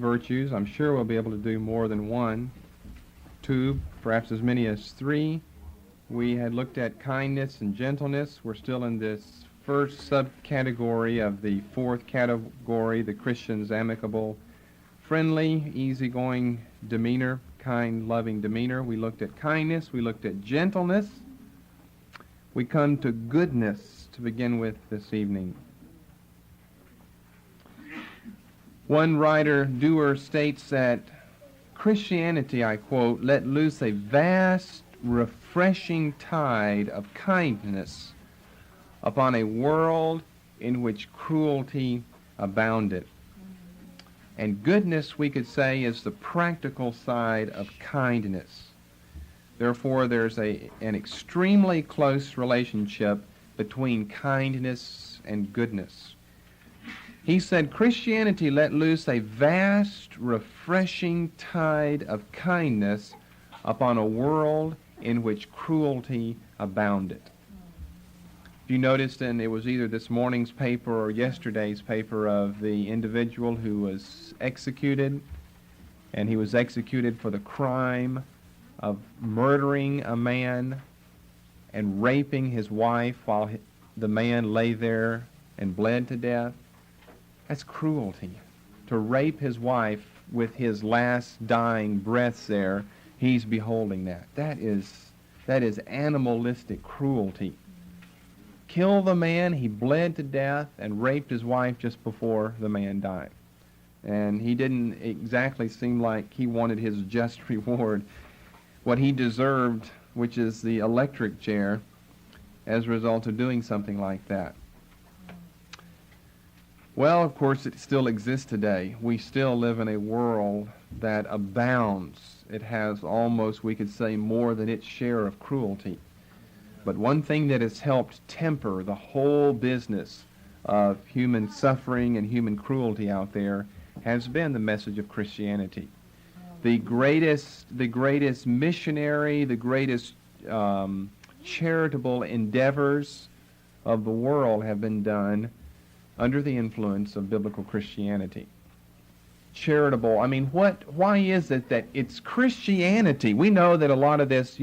virtues. I'm sure we'll be able to do more than one, two, perhaps as many as three. We had looked at kindness and gentleness. We're still in this first subcategory of the fourth category, the Christian's amicable, friendly, easygoing demeanor, kind, loving demeanor. We looked at kindness. We looked at gentleness. We come to goodness to begin with this evening. One writer, Dewar, states that Christianity, I quote, let loose a vast, refreshing tide of kindness upon a world in which cruelty abounded. And goodness, we could say, is the practical side of kindness. Therefore, there's an extremely close relationship between kindness and goodness. He said, Christianity let loose a vast, refreshing tide of kindness upon a world in which cruelty abounded. If you noticed, and it was either this morning's paper or yesterday's paper of the individual who was executed, and he was executed for the crime of murdering a man and raping his wife while the man lay there and bled to death. That's cruelty. To rape his wife with his last dying breaths there, he's beholding that. That is animalistic cruelty. Kill the man, he bled to death, and raped his wife just before the man died. And he didn't exactly seem like he wanted his just reward, what he deserved, which is the electric chair, as a result of doing something like that. Well, of course, it still exists today. We still live in a world that abounds. It has almost, we could say, more than its share of cruelty. But one thing that has helped temper the whole business of human suffering and human cruelty out there has been the message of Christianity. The greatest missionary, the greatest charitable endeavors of the world have been done under the influence of biblical Christianity. Charitable, why is it that it's Christianity? We know that a lot of this,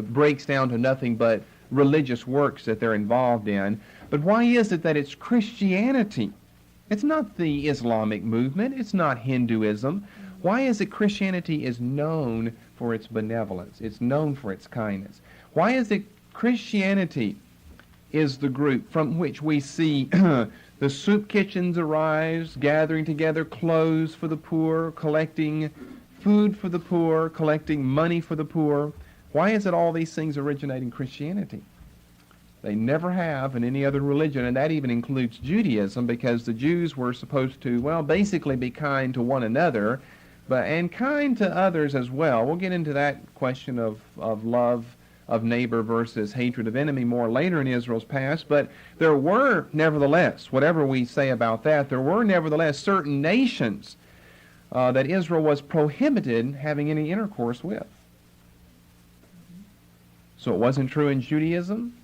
breaks down to nothing but religious works that they're involved in, but why is it that it's Christianity? It's not the Islamic movement, it's not Hinduism. Why is it Christianity is known for its benevolence? It's known for its kindness. Why is it Christianity is the group from which we see the soup kitchens arise, gathering together clothes for the poor, collecting food for the poor, collecting money for the poor? Why is it all these things originate in Christianity? They never have in any other religion, and that even includes Judaism, because the Jews were supposed to, basically be kind to one another, and kind to others as well. We'll get into that question of love of neighbor versus hatred of enemy more later in Israel's past, but there were nevertheless, whatever we say about that, there were nevertheless certain nations that Israel was prohibited having any intercourse with. So it wasn't true in Judaism.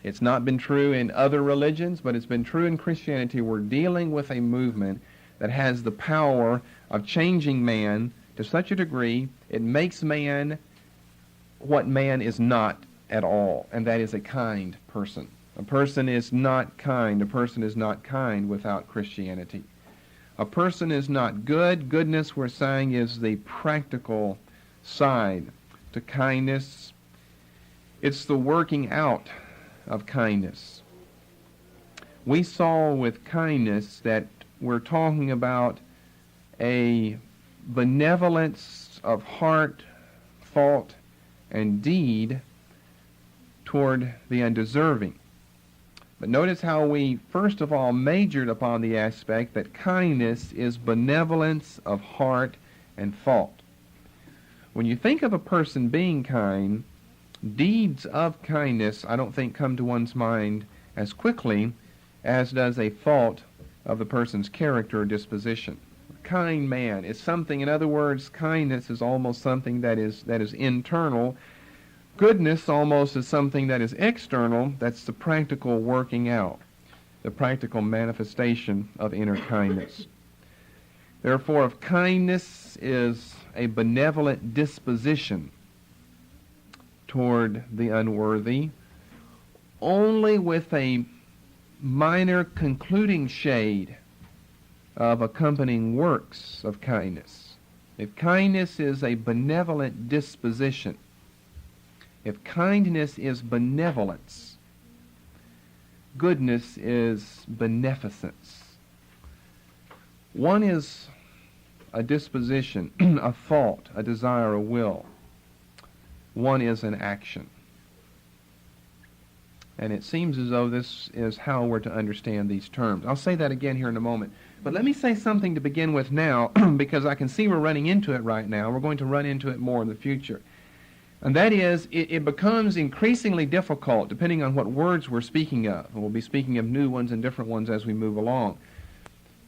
It's not been true in other religions, but it's been true in Christianity. We're dealing with a movement that has the power of changing man to such a degree it makes man what man is not at all, and that is a kind person. A person is not kind. A person is not kind without Christianity. A person is not good. Goodness, we're saying, is the practical side to kindness. It's the working out of kindness. We saw with kindness that we're talking about a benevolence of heart, thought, and deed toward the undeserving. But notice how we first of all majored upon the aspect that kindness is benevolence of heart and thought. When you think of a person being kind, deeds of kindness I don't think come to one's mind as quickly as does a thought of the person's character or disposition. A kind man is something, in other words, kindness is almost something that is internal. Goodness almost is something that is external. That's the practical working out, the practical manifestation of inner kindness. Therefore, if kindness is a benevolent disposition toward the unworthy, only with a minor concluding shade of accompanying works of kindness. If kindness is a benevolent disposition, if kindness is benevolence, goodness is beneficence. One is a disposition, a thought, a desire, a will. One is an action. And it seems as though this is how we're to understand these terms. I'll say that again here in a moment. But let me say something to begin with now, because I can see we're running into it right now. We're going to run into it more in the future. And that is, it becomes increasingly difficult, depending on what words we're speaking of, and we'll be speaking of new ones and different ones as we move along,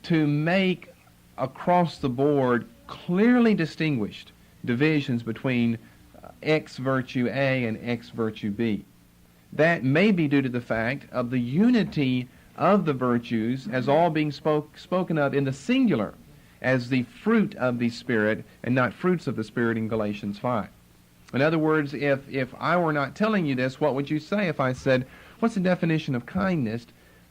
to make across the board clearly distinguished divisions between X virtue A and X virtue B. That may be due to the fact of the unity of the virtues as all being spoken of in the singular as the fruit of the Spirit and not fruits of the Spirit in Galatians 5. In other words, if I were not telling you this, what would you say if I said, what's the definition of kindness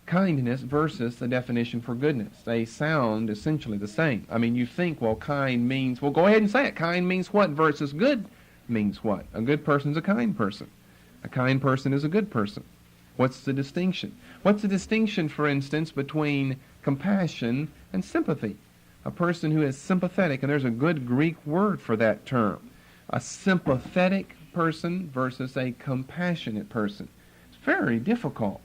versus the definition for goodness? They sound essentially the same. I mean, you think, well, kind means, well, go ahead and say it. Kind means what versus good means what? A good person's a kind person. A kind person is a good person. What's the distinction? What's the distinction, for instance, between compassion and sympathy? A person who is sympathetic, and there's a good Greek word for that term. A sympathetic person versus a compassionate person. It's very difficult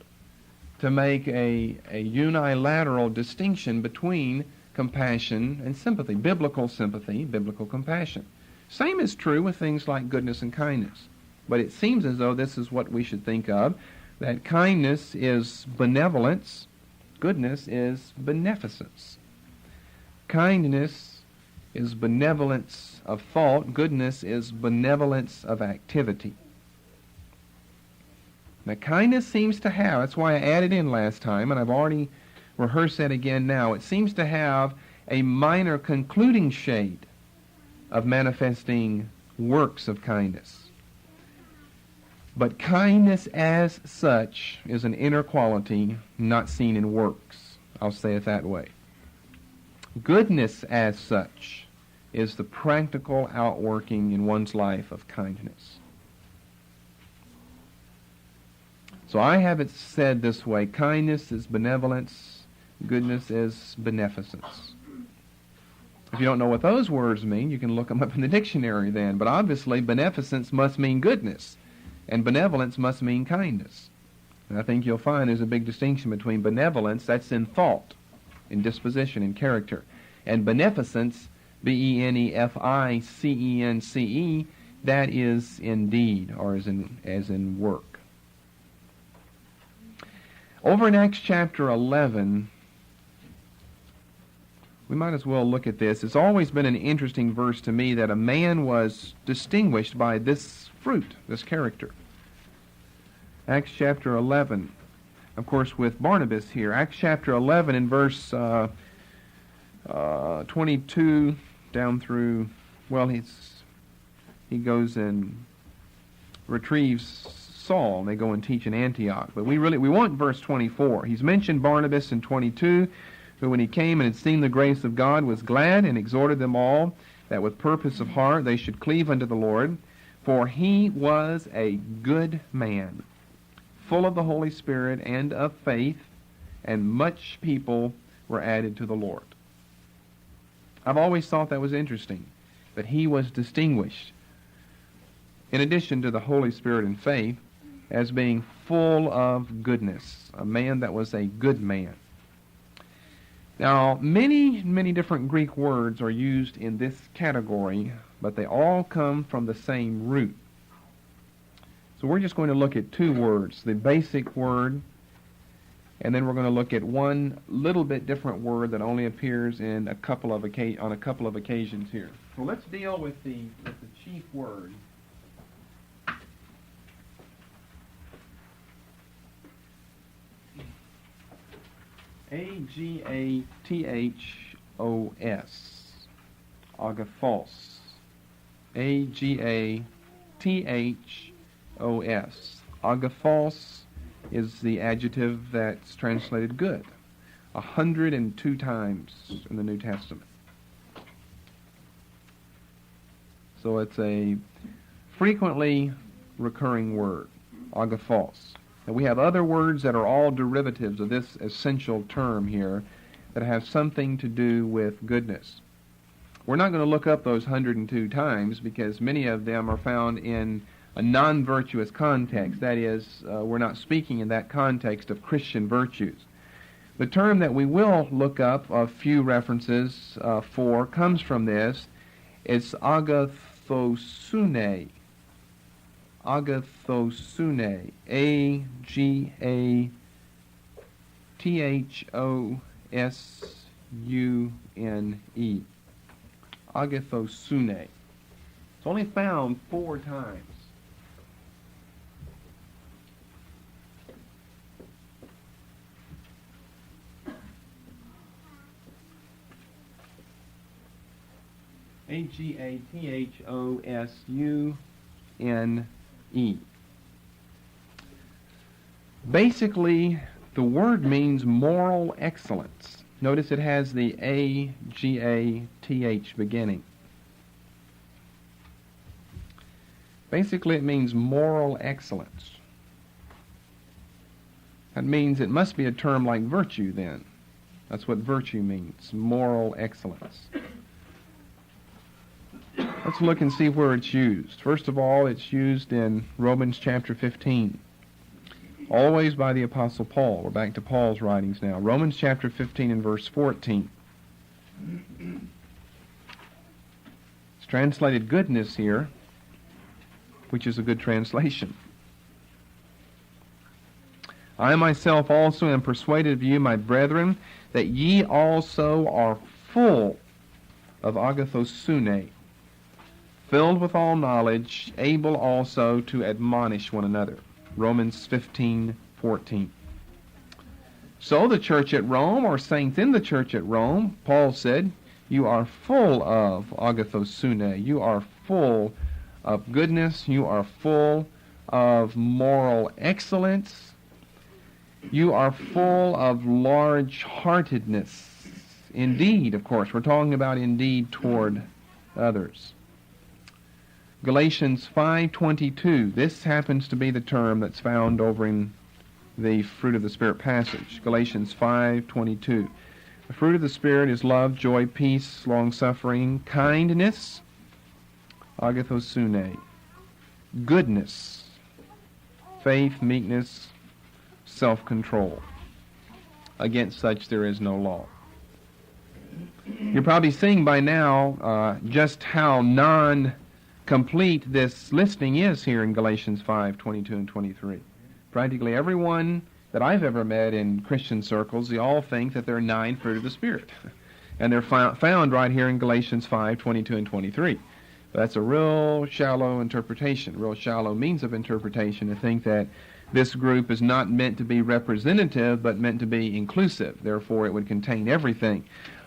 to make a unilateral distinction between compassion and sympathy, biblical compassion. Same is true with things like goodness and kindness. But it seems as though this is what we should think of, that kindness is benevolence, goodness is beneficence. Kindness is benevolence of thought, goodness is benevolence of activity. Now, kindness seems to have, that's why I added in last time, and I've already rehearsed that again now, it seems to have a minor concluding shade of manifesting works of kindness. But kindness as such is an inner quality not seen in works. I'll say it that way. Goodness as such is the practical outworking in one's life of kindness. So I have it said this way: kindness is benevolence, goodness is beneficence. If you don't know what those words mean, you can look them up in the dictionary then. But obviously, beneficence must mean goodness, and benevolence must mean kindness. And I think you'll find there's a big distinction between benevolence, that's in thought, in disposition, in character, and beneficence, beneficence, that is in deed, or as in work. Over in Acts chapter 11, we might as well look at this. It's always been an interesting verse to me that a man was distinguished by this fruit, this character. Acts chapter 11, of course, with Barnabas here. Acts chapter 11 in verse 22 down through, well, he goes and retrieves Saul, and they go and teach in Antioch. But we want verse 24. He's mentioned Barnabas in 22, who when he came and had seen the grace of God was glad and exhorted them all that with purpose of heart they should cleave unto the Lord, for he was a good man, full of the Holy Spirit and of faith, and much people were added to the Lord. I've always thought that was interesting, that he was distinguished, in addition to the Holy Spirit and faith, as being full of goodness, a man that was a good man. Now, many, many different Greek words are used in this category, but they all come from the same root. So we're just going to look at two words, the basic word, and then we're going to look at one little bit different word that only appears in on a couple of occasions here. So let's deal with the chief word. Agathos. Agathos. Agathos. Agathos is the adjective that's translated good 102 times in the New Testament. So it's a frequently recurring word, agathos. And we have other words that are all derivatives of this essential term here that have something to do with goodness. We're not going to look up those 102 times because many of them are found in a non-virtuous context. That is, we're not speaking in that context of Christian virtues. The term that we will look up a few references for comes from this. It's agathosune. Agathosune. Agathosune. Agathosune. It's only found 4 times. Agathosune. Basically, the word means moral excellence. Notice it has the A-G-A-T-H beginning. Basically, it means moral excellence. That means it must be a term like virtue then. That's what virtue means, moral excellence. Let's look and see where it's used. First of all, it's used in Romans chapter 15. Always by the Apostle Paul. We're back to Paul's writings now. Romans chapter 15 and verse 14. It's translated goodness here, which is a good translation. I myself also am persuaded of you, my brethren, that ye also are full of agathosune, filled with all knowledge, able also to admonish one another. Romans 15:14. So the church at Rome, or saints in the church at Rome, Paul said, you are full of agathosune. You are full of goodness. You are full of moral excellence. You are full of large-heartedness. Indeed, of course, we're talking about indeed toward others. Galatians 5:22. This happens to be the term that's found over in the fruit of the Spirit passage. Galatians 5:22. The fruit of the Spirit is love, joy, peace, long-suffering, kindness, agathosune, goodness, faith, meekness, self-control. Against such there is no law. You're probably seeing by now just how non-complete this listing is here in Galatians 5:22 and 23. Practically everyone that I've ever met in Christian circles, they all think that there are 9 fruit of the Spirit. And they're found right here in Galatians 5:22 and 23. But that's a real shallow interpretation, real shallow means of interpretation to think that this group is not meant to be representative, but meant to be inclusive. Therefore, it would contain everything.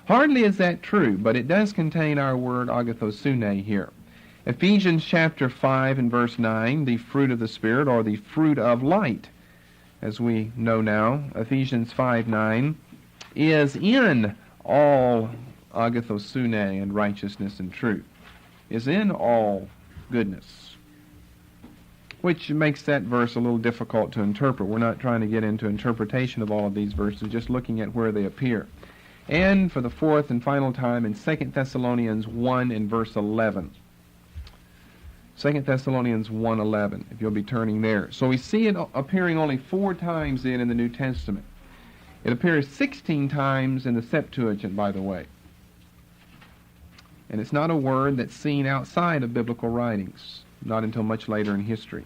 Hardly is that true, but it does contain our word agathosune here. Ephesians chapter 5 and verse 9, the fruit of the Spirit, or the fruit of light, as we know now, Ephesians 5:9, is in all agathosune and righteousness and truth, is in all goodness, which makes that verse a little difficult to interpret. We're not trying to get into interpretation of all of these verses, just looking at where they appear. And for the 4th and final time in 2 Thessalonians 1 and verse 11. 2 Thessalonians 1:11, if you'll be turning there. So we see it appearing only 4 times in the New Testament. It appears 16 times in the Septuagint, by the way. And it's not a word that's seen outside of biblical writings, not until much later in history.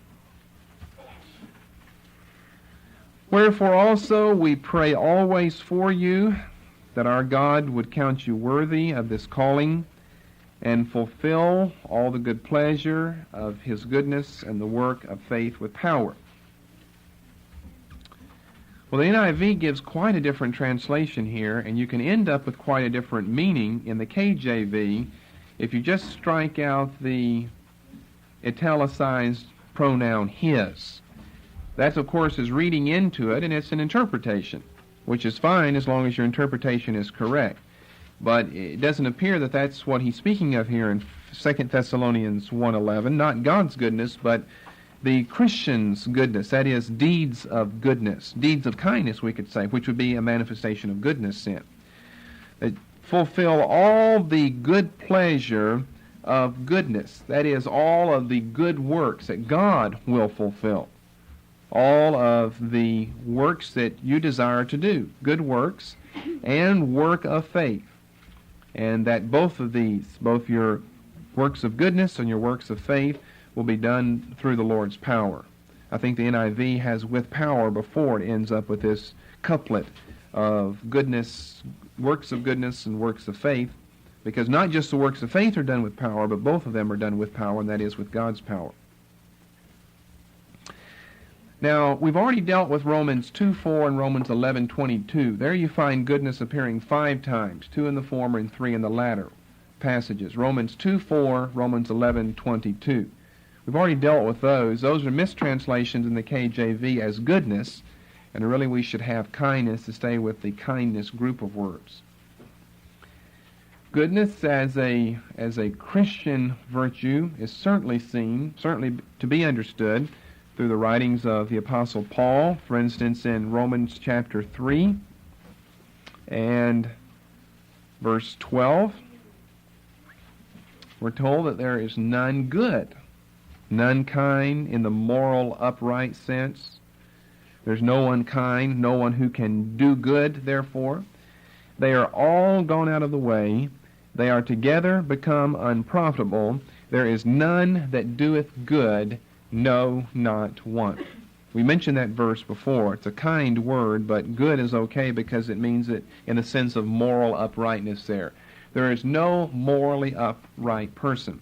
Wherefore also we pray always for you, that our God would count you worthy of this calling, and fulfill all the good pleasure of his goodness and the work of faith with power. Well, the NIV gives quite a different translation here, and you can end up with quite a different meaning in the KJV if you just strike out the italicized pronoun his. That, of course, is reading into it, and it's an interpretation, which is fine as long as your interpretation is correct. But it doesn't appear that that's what he's speaking of here in 2 Thessalonians 1:11, not God's goodness, but the Christian's goodness, that is, deeds of goodness, deeds of kindness, we could say, which would be a manifestation of goodness in. That fulfill all the good pleasure of goodness, that is, all of the good works that God will fulfill, all of the works that you desire to do, good works and work of faith, and that both of these, both your works of goodness and your works of faith, will be done through the Lord's power. I think the NIV has with power before it ends up with this couplet of goodness, works of goodness and works of faith, because not just the works of faith are done with power, but both of them are done with power, and that is with God's power. Now, we've already dealt with Romans 2:4 and Romans 11:22. There you find goodness appearing 5 times, 2 in the former and 3 in the latter passages. Romans 2:4, Romans 11:22. We've already dealt with those. Those are mistranslations in the KJV as goodness, and really we should have kindness to stay with the kindness group of words. Goodness as a Christian virtue is certainly seen, certainly to be understood through the writings of the Apostle Paul, for instance in Romans chapter 3 and verse 12. We're told that there is none good, none kind in the moral, upright sense. There's no one kind, no one who can do good, therefore. They are all gone out of the way. They are together become unprofitable. There is none that doeth good, no, not one. We mentioned that verse before. It's a kind word, but good is okay because it means it in the sense of moral uprightness there. There is no morally upright person.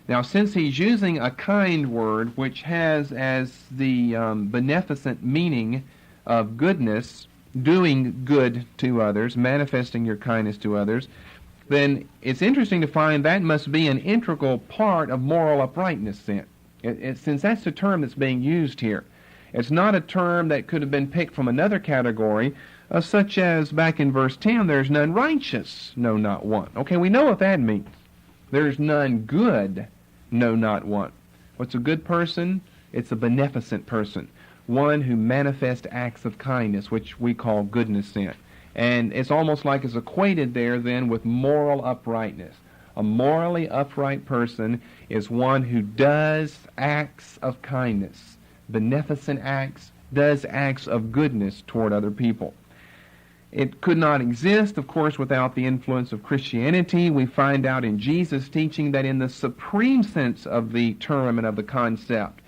Now, since he's using a kind word, which has as the beneficent meaning of goodness, doing good to others, manifesting your kindness to others, then it's interesting to find that must be an integral part of moral uprightness then. Since that's the term that's being used here. It's not a term that could have been picked from another category, such as back in verse 10, there's none righteous, no, not one. Okay, we know what that means. There's none good, no, not one. What's a good person? It's a beneficent person, one who manifests acts of kindness, which we call goodness then. And it's almost like it's equated there then with moral uprightness. A morally upright person is one who does acts of kindness, beneficent acts, does acts of goodness toward other people. It could not exist, of course, without the influence of Christianity. We find out in Jesus' teaching that in the supreme sense of the term and of the concept,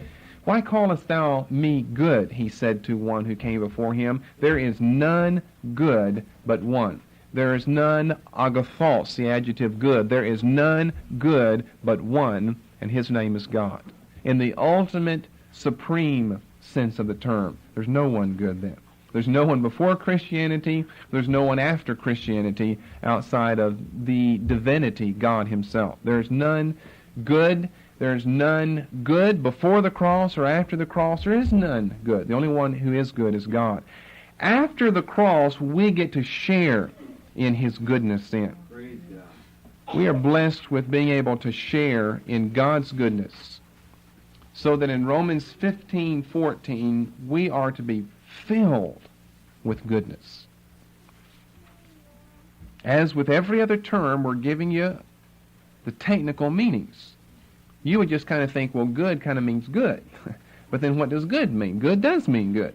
why callest thou me good, he said to one who came before him. There is none good but one. There is none agathos, the adjective good. There is none good but one, and his name is God. In the ultimate, supreme sense of the term, there's no one good then. There's no one before Christianity. There's no one after Christianity outside of the divinity, God himself. There's none good. There's none good before the cross or after the cross. There is none good. The only one who is good is God. After the cross, we get to share in his goodness then. We are blessed with being able to share in God's goodness. So that in Romans 15:14, we are to be filled with goodness. As with every other term, we're giving you the technical meanings. You would just kind of think, well, good kind of means good. But then what does good mean? Good does mean good.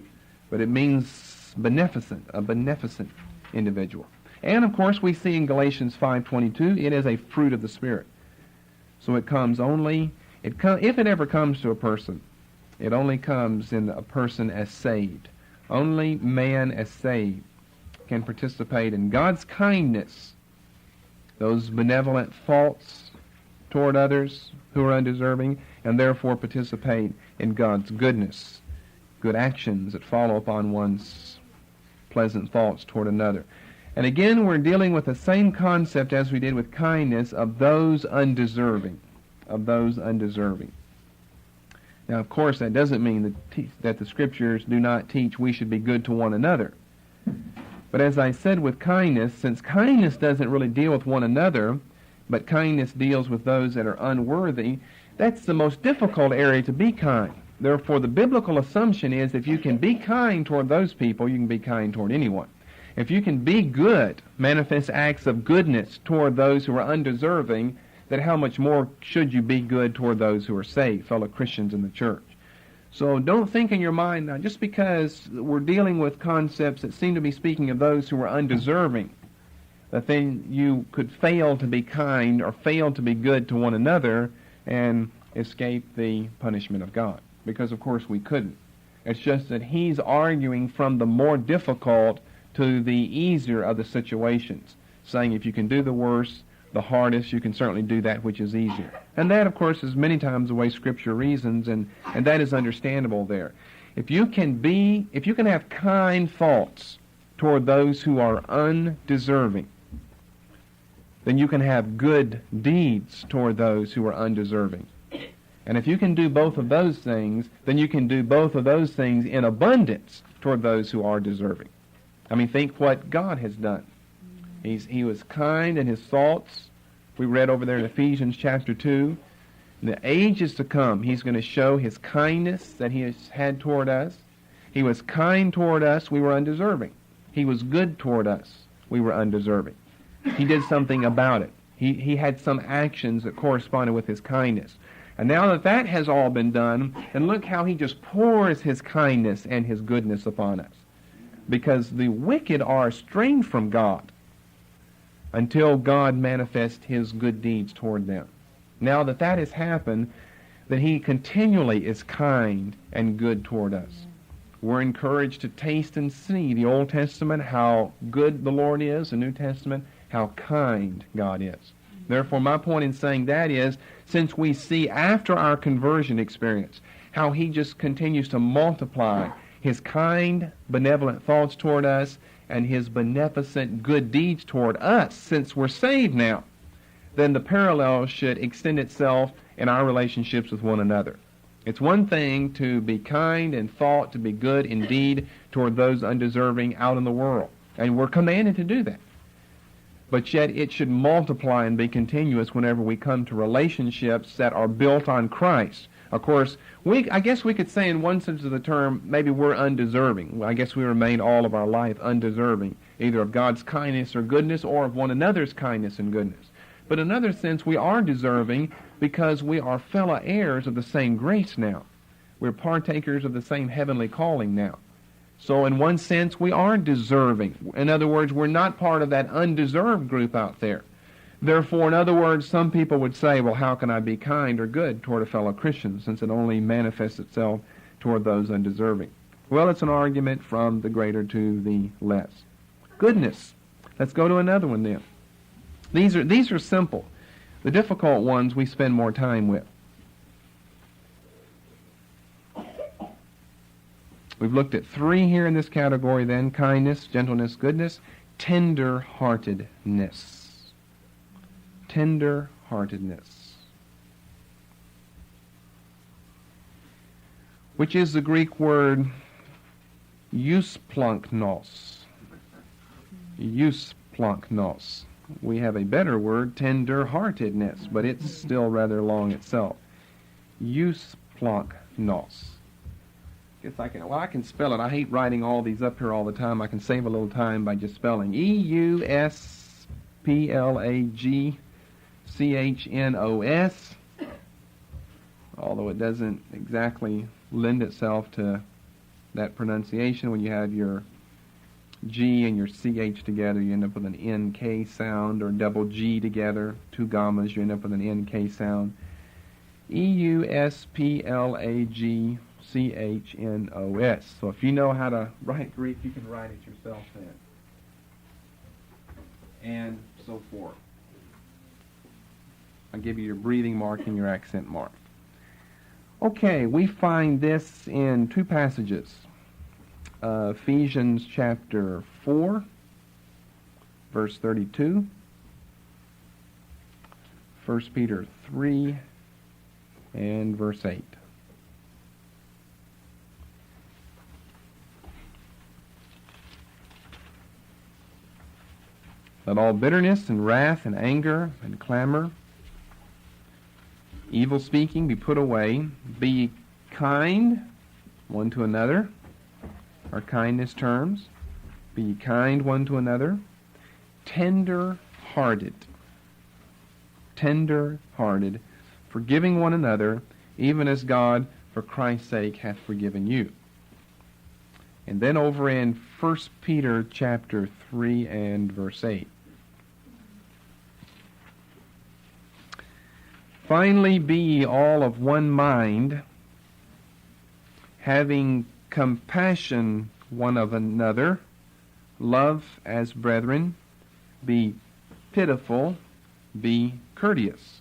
But it means beneficent, a beneficent individual. And, of course, we see in Galatians 5:22, it is a fruit of the Spirit. So it comes only, if it ever comes to a person, it only comes in a person as saved. Only man as saved can participate in God's kindness, those benevolent thoughts toward others who are undeserving, and therefore participate in God's goodness, good actions that follow upon one's pleasant thoughts toward another. And again, we're dealing with the same concept as we did with kindness of those undeserving, of those undeserving. Now, of course, that doesn't mean that the Scriptures do not teach we should be good to one another. But as I said with kindness, since kindness doesn't really deal with one another, but kindness deals with those that are unworthy, that's the most difficult area to be kind. Therefore, the biblical assumption is if you can be kind toward those people, you can be kind toward anyone. If you can be good, manifest acts of goodness toward those who are undeserving, then how much more should you be good toward those who are saved, fellow Christians in the church? So don't think in your mind now, just because we're dealing with concepts that seem to be speaking of those who are undeserving, that then you could fail to be kind or fail to be good to one another and escape the punishment of God. Because, of course, we couldn't. It's just that he's arguing from the more difficult to the easier of the situations, saying if you can do the worst, the hardest, you can certainly do that which is easier. And that, of course, is many times the way Scripture reasons, and that is understandable there. If you can have kind thoughts toward those who are undeserving, then you can have good deeds toward those who are undeserving. And if you can do both of those things, then you can do both of those things in abundance toward those who are deserving. I mean, think what God has done. He was kind in his thoughts. We read over there in Ephesians chapter 2. In the ages to come, he's going to show his kindness that he has had toward us. He was kind toward us. We were undeserving. He was good toward us. We were undeserving. He did something about it. He had some actions that corresponded with his kindness. And now that that has all been done, and look how he just pours his kindness and his goodness upon us. Because the wicked are estranged from God until God manifests his good deeds toward them. Now that that has happened, that he continually is kind and good toward us. We're encouraged to taste and see the Old Testament, how good the Lord is, the New Testament, how kind God is. Therefore, my point in saying that is, since we see after our conversion experience how he just continues to multiply his kind, benevolent thoughts toward us and his beneficent good deeds toward us since we're saved now, then the parallel should extend itself in our relationships with one another. It's one thing to be kind in thought, to be good in deed toward those undeserving out in the world. And we're commanded to do that. But yet it should multiply and be continuous whenever we come to relationships that are built on Christ. Of course, I guess we could say in one sense of the term, maybe we're undeserving. I guess we remain all of our life undeserving, either of God's kindness or goodness or of one another's kindness and goodness. But in another sense, we are deserving because we are fellow heirs of the same grace now. We're partakers of the same heavenly calling now. So in one sense, we are deserving. In other words, we're not part of that undeserved group out there. Therefore, in other words, some people would say, well, how can I be kind or good toward a fellow Christian since it only manifests itself toward those undeserving? Well, it's an argument from the greater to the less. Goodness. Let's go to another one then. These are simple. The difficult ones we spend more time with. We've looked at three here in this category then: kindness, gentleness, goodness, tender-heartedness. Tender-heartedness, which is the Greek word eusplunknos. Eusplunknos. We have a better word, tender-heartedness, but it's still rather long itself. Eusplunknos. I can spell it. I hate writing all these up here all the time. I can save a little time by just spelling. E-U-S-P-L-A-G-C-H-N-O-S, although it doesn't exactly lend itself to that pronunciation. When you have your G and your CH together, you end up with an NK sound, or double G together, two gammas, you end up with an NK sound. E-U-S-P-L-A-G-C-H-N-O-S. So if you know how to write Greek, you can write it yourself then. And so forth. I'll give you your breathing mark and your accent mark. Okay, we find this in two passages. Ephesians chapter 4, verse 32. 1 Peter 3 and verse 8. Let all bitterness and wrath and anger and clamor, evil speaking be put away. Be ye kind one to another, our kindness terms. Be ye kind one to another, tender-hearted, forgiving one another, even as God, for Christ's sake, hath forgiven you. And then over in 1 Peter chapter 3 and verse 8. Finally, be ye all of one mind, having compassion one of another, love as brethren, be pitiful, be courteous.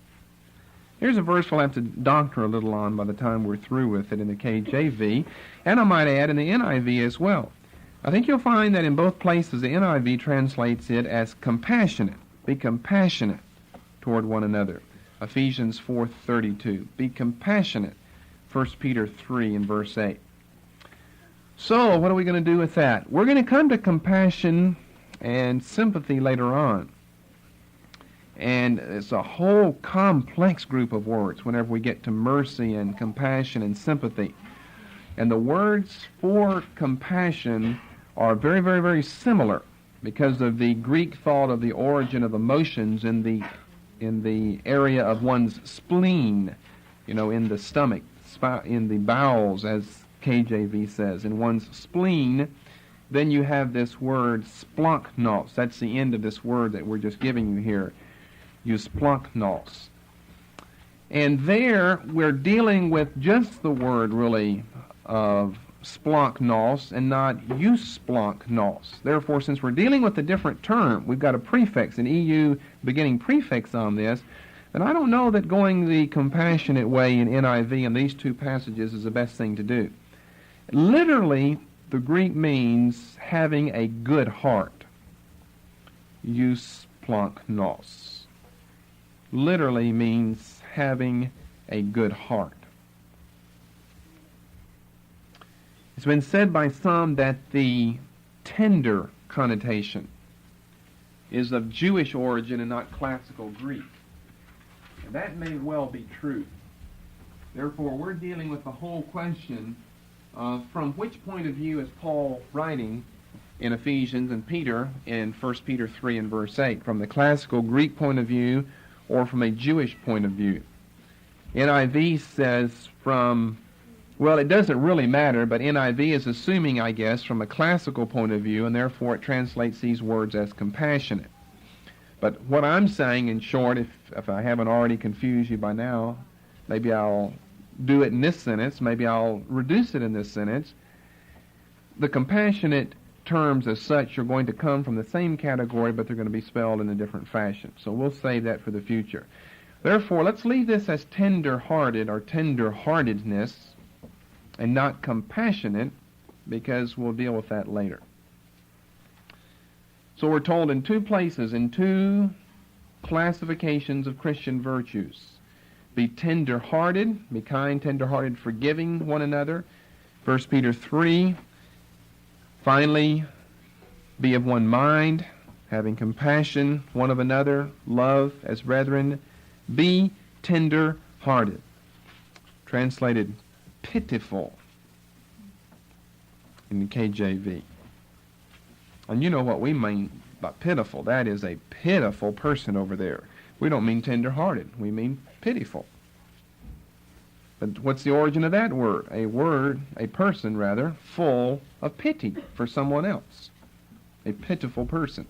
Here's a verse we'll have to doctor a little on by the time we're through with it in the KJV, and I might add in the NIV as well. I think you'll find that in both places the NIV translates it as compassionate. Be compassionate toward one another. Ephesians 4:32. Be compassionate. 1 Peter 3 and verse 8. So, what are we going to do with that? We're going to come to compassion and sympathy later on. And it's a whole complex group of words whenever we get to mercy and compassion and sympathy. And the words for compassion are very, very, very similar because of the Greek thought of the origin of emotions in the area of one's spleen, in the stomach, in the bowels, as KJV says, in one's spleen. Then you have this word splanknos. That's the end of this word that we're just giving you here. Eusplanknos. And there we're dealing with just the word really of splanknos and not eusplanknos. Therefore, since we're dealing with a different term, we've got a prefix, an EU beginning prefix on this, and I don't know that going the compassionate way in NIV in these two passages is the best thing to do. Literally, the Greek means having a good heart. Eusplanknos. Literally means having a good heart. It's been said by some that the tender connotation is of Jewish origin and not classical Greek. And that may well be true. Therefore, we're dealing with the whole question of from which point of view is Paul writing in Ephesians and Peter in 1 Peter 3 and verse 8, from the classical Greek point of view or from a Jewish point of view. NIV says it doesn't really matter, but NIV is assuming, I guess, from a classical point of view, and therefore it translates these words as compassionate. But what I'm saying, in short, if I haven't already confused you by now, maybe I'll do it in this sentence, maybe I'll reduce it in this sentence. The compassionate terms as such are going to come from the same category, but they're going to be spelled in a different fashion. So we'll save that for the future. Therefore, let's leave this as tender-hearted or tender-heartedness and not compassionate, because we'll deal with that later. So we're told in two places, in two classifications of Christian virtues. Be tender-hearted, be kind, tender-hearted, forgiving one another. 1 Peter 3. Finally, be of one mind, having compassion one of another, love as brethren. Be tender-hearted. Translated pitiful in the KJV. And you know what we mean by pitiful. That is a pitiful person over there. We don't mean tender-hearted. We mean pitiful. But what's the origin of that word? A person rather, full of pity for someone else. A pitiful person.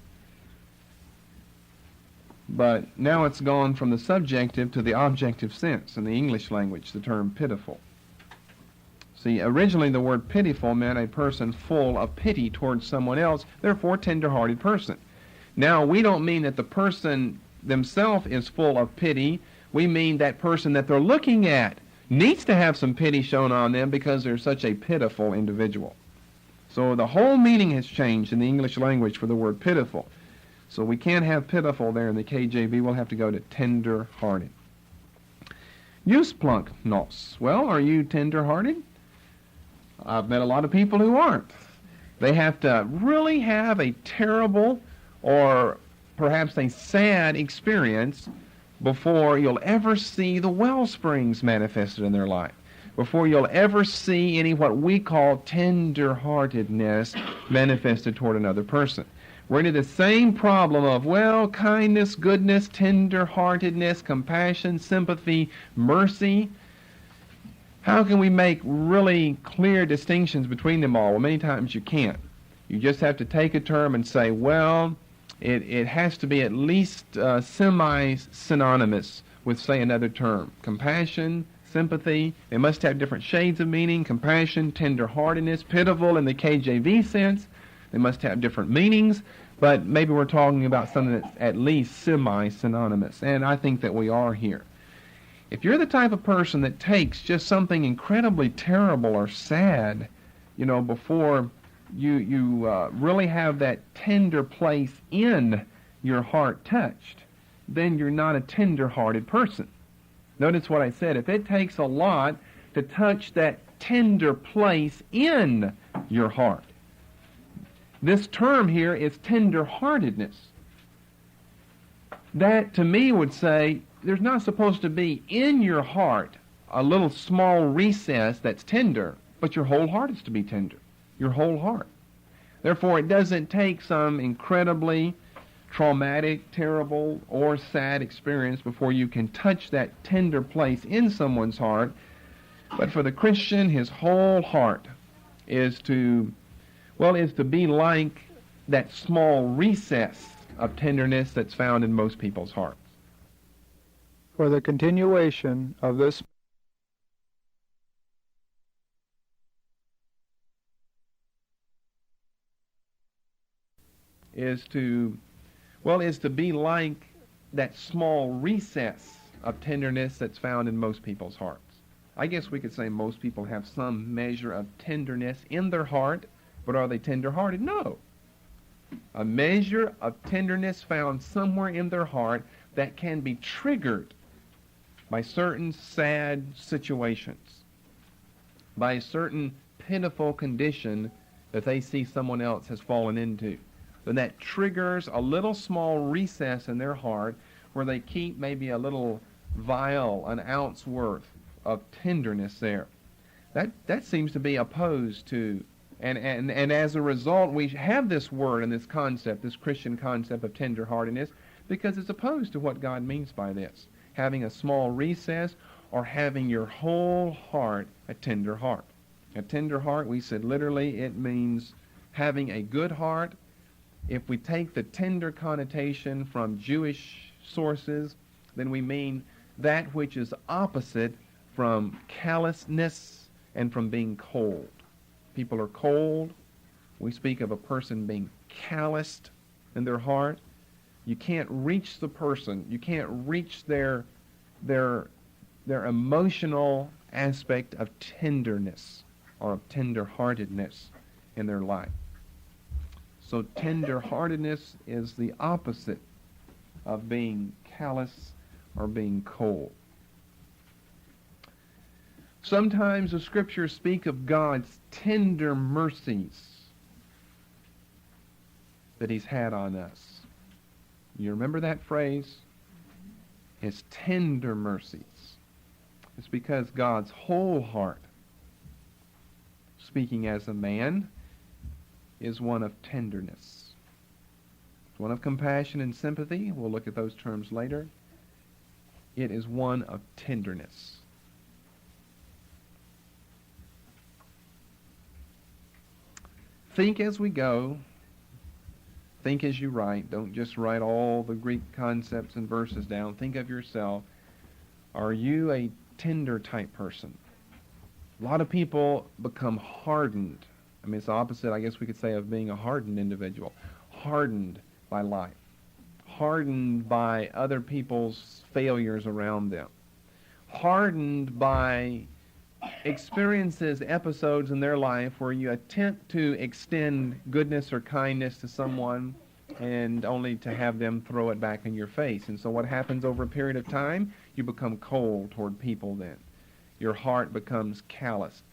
But now it's gone from the subjective to the objective sense in the English language, the term pitiful. See, originally the word pitiful meant a person full of pity towards someone else, therefore tender-hearted person. Now, we don't mean that the person themselves is full of pity. We mean that person that they're looking at needs to have some pity shown on them because they're such a pitiful individual. So the whole meaning has changed in the English language for the word pitiful. So we can't have pitiful there in the KJV. We'll have to go to tender-hearted. Nos. Well, are you tender-hearted? I've met a lot of people who aren't. They have to really have a terrible or perhaps a sad experience before you'll ever see the well springs manifested in their life, before you'll ever see any what we call tender-heartedness manifested toward another person. We're into the same problem of, kindness, goodness, tender-heartedness, compassion, sympathy, mercy. How can we make really clear distinctions between them all? Well, many times you can't. You just have to take a term and say, it has to be at least semi-synonymous with, say, another term. Compassion, sympathy, they must have different shades of meaning. Compassion, tender-heartedness, pitiful in the KJV sense. They must have different meanings, but maybe we're talking about something that's at least semi-synonymous, and I think that we are here. If you're the type of person that takes just something incredibly terrible or sad, before you really have that tender place in your heart touched, then you're not a tender-hearted person. Notice what I said. If it takes a lot to touch that tender place in your heart, this term here is tender-heartedness. That, to me, would say there's not supposed to be in your heart a little small recess that's tender, but your whole heart is to be tender. Your whole heart. Therefore, it doesn't take some incredibly traumatic, terrible, or sad experience before you can touch that tender place in someone's heart. But for the Christian, his whole heart is to be like that small recess of tenderness that's found in most people's hearts. For the continuation of this is to be like that small recess of tenderness that's found in most people's hearts. I guess we could say most people have some measure of tenderness in their heart, but are they tender-hearted? No. A measure of tenderness found somewhere in their heart that can be triggered by certain sad situations, by a certain pitiful condition that they see someone else has fallen into. Then that triggers a little small recess in their heart where they keep maybe a little vial, an ounce worth of tenderness there. That seems to be opposed to, and as a result, we have this word and this concept, this Christian concept of tenderheartedness, because it's opposed to what God means by this. Having a small recess or having your whole heart a tender heart. A tender heart, we said literally, it means having a good heart. If we take the tender connotation from Jewish sources, then we mean that which is opposite from callousness and from being cold. People are cold. We speak of a person being calloused in their heart. You can't reach the person. You can't reach their emotional aspect of tenderness or of tender-heartedness in their life. So tender-heartedness is the opposite of being callous or being cold. Sometimes the Scriptures speak of God's tender mercies that He's had on us. You remember that phrase? His tender mercies. It's because God's whole heart, speaking as a man, is one of tenderness. It's one of compassion and sympathy. We'll look at those terms later. It is one of tenderness. Think as we go. Think as you write. Don't just write all the Greek concepts and verses down. Think of yourself. Are you a tender type person? A lot of people become hardened. I mean, it's the opposite, I guess we could say, of being a hardened individual. Hardened by life. Hardened by other people's failures around them. Hardened by experiences episodes in their life where you attempt to extend goodness or kindness to someone and only to have them throw it back in your face. And so what happens over a period of time? You become cold toward people then. Your heart becomes calloused.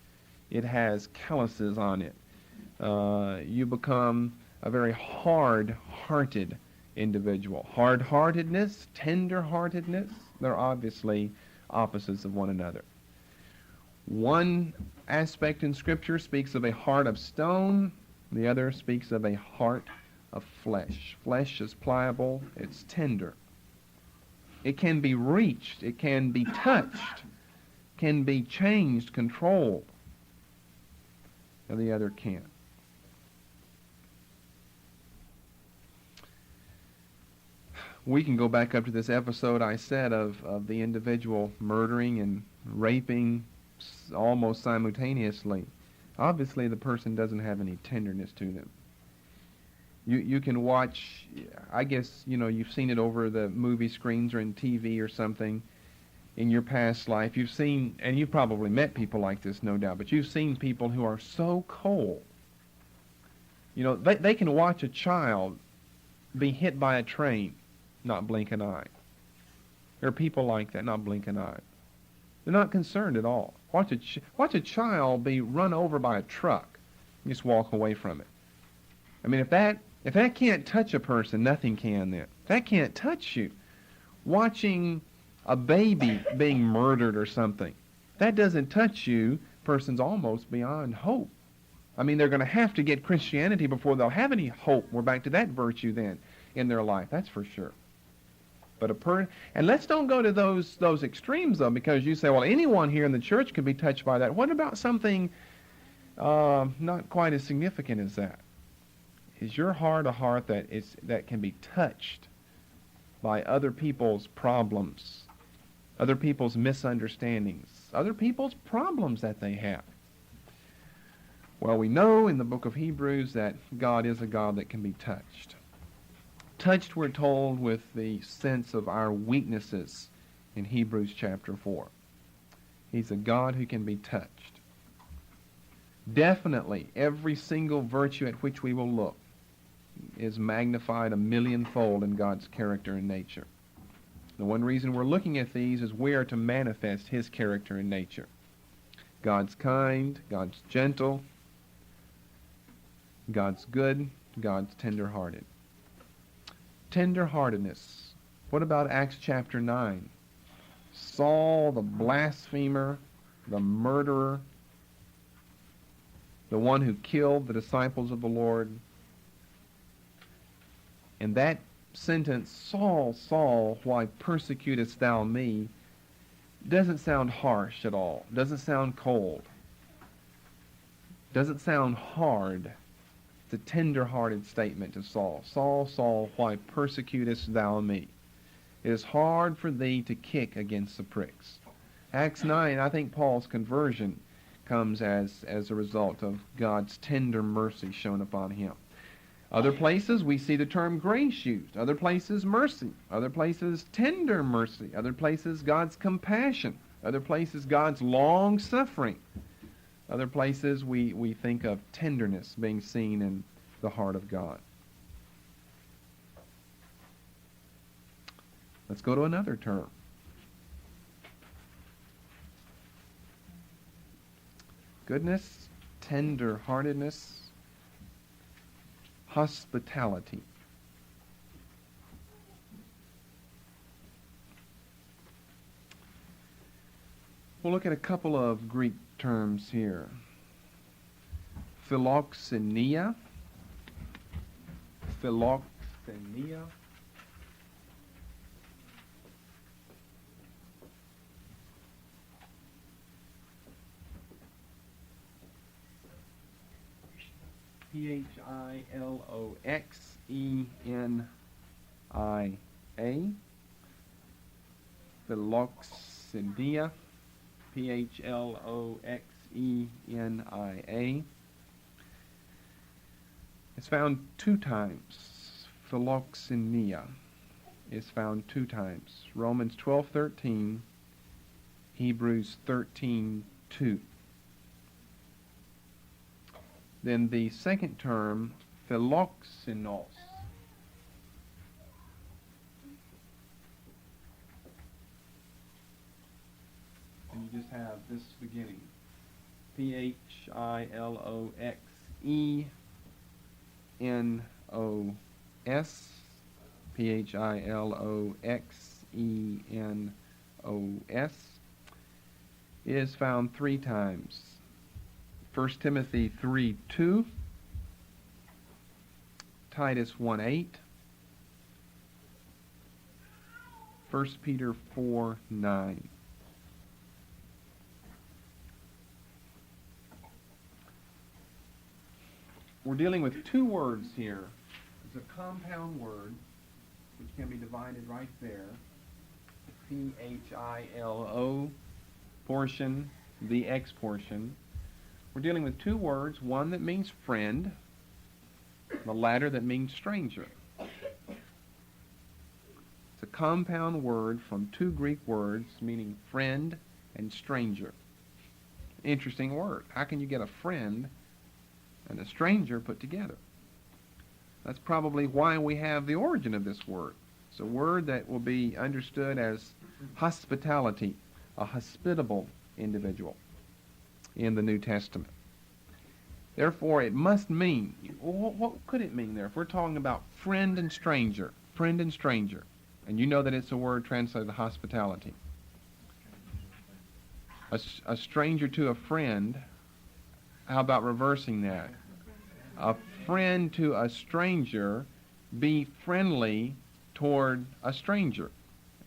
It has calluses on it. You become a very hard-hearted individual. Hard-heartedness, tender-heartedness, they're obviously opposites of one another. One aspect in Scripture speaks of a heart of stone. The other speaks of a heart of flesh. Flesh is pliable. It's tender. It can be reached. It can be touched. Can be changed, controlled. And the other can't. We can go back up to this episode I said of the individual murdering and raping almost simultaneously. Obviously, the person doesn't have any tenderness to them. You can watch, I guess, you've seen it over the movie screens or in TV or something in your past life. You've seen, and you've probably met people like this, no doubt, but you've seen people who are so cold. They can watch a child be hit by a train, not blink an eye. There are people like that, not blink an eye. They're not concerned at all. Watch a child be run over by a truck. You just walk away from it. I mean, if that can't touch a person, nothing can then. If that can't touch you, watching a baby being murdered or something, that doesn't touch you, person's almost beyond hope. I mean, they're going to have to get Christianity before they'll have any hope. We're back to that virtue then in their life, that's for sure. But and let's don't go to those extremes though, because you say, well, anyone here in the church could be touched by that. What about something not quite as significant as that? Is your heart a heart that can be touched by other people's problems, other people's misunderstandings, other people's problems that they have? Well, we know in the book of Hebrews that God is a God that can be touched. Touched, we're told, with the sense of our weaknesses in Hebrews chapter 4. He's a God who can be touched. Definitely, every single virtue at which we will look is magnified a millionfold in God's character and nature. The one reason we're looking at these is we are to manifest His character and nature. God's kind, God's gentle, God's good, God's tender-hearted. Tender-heartedness. What about Acts chapter 9? Saul, the blasphemer, the murderer, the one who killed the disciples of the Lord. And that sentence, Saul, Saul, why persecutest thou me, doesn't sound harsh at all. Doesn't sound cold. Doesn't sound hard. It's a tender-hearted statement to Saul. Saul, Saul, why persecutest thou me? It is hard for thee to kick against the pricks. Acts 9, I think Paul's conversion comes as a result of God's tender mercy shown upon him. Other places we see the term grace used. Other places mercy. Other places tender mercy. Other places God's compassion. Other places God's long-suffering. Other places we think of tenderness being seen in the heart of God. Let's go to another term. Goodness, tender-heartedness, hospitality. We'll look at a couple of Greek terms here. Philoxenia. Philoxenia. Philoxenia. Philoxenia. Phloxenia. It's found 2 times. Philoxenia is found 2 times. Romans 12:13, Hebrews 13:2. 2. Then the second term, philoxenos. And you just have this beginning. Philoxenos. Philoxenos is found 3 times. 1 Timothy 3:2, Titus 1:8, 1 Peter 4:9. We're dealing with 2 words here. It's a compound word, which can be divided right there. Philo portion, the X portion. We're dealing with 2 words, one that means friend, the latter that means stranger. It's a compound word from 2 Greek words meaning friend and stranger. Interesting word. How can you get a friend and a stranger put together? That's probably why we have the origin of this word. It's a word that will be understood as hospitality, a hospitable individual in the New Testament. Therefore, it must mean, what could it mean there? If we're talking about friend and stranger, and you know that it's a word translated hospitality. A stranger to a friend, how about reversing that? A friend to a stranger, be friendly toward a stranger.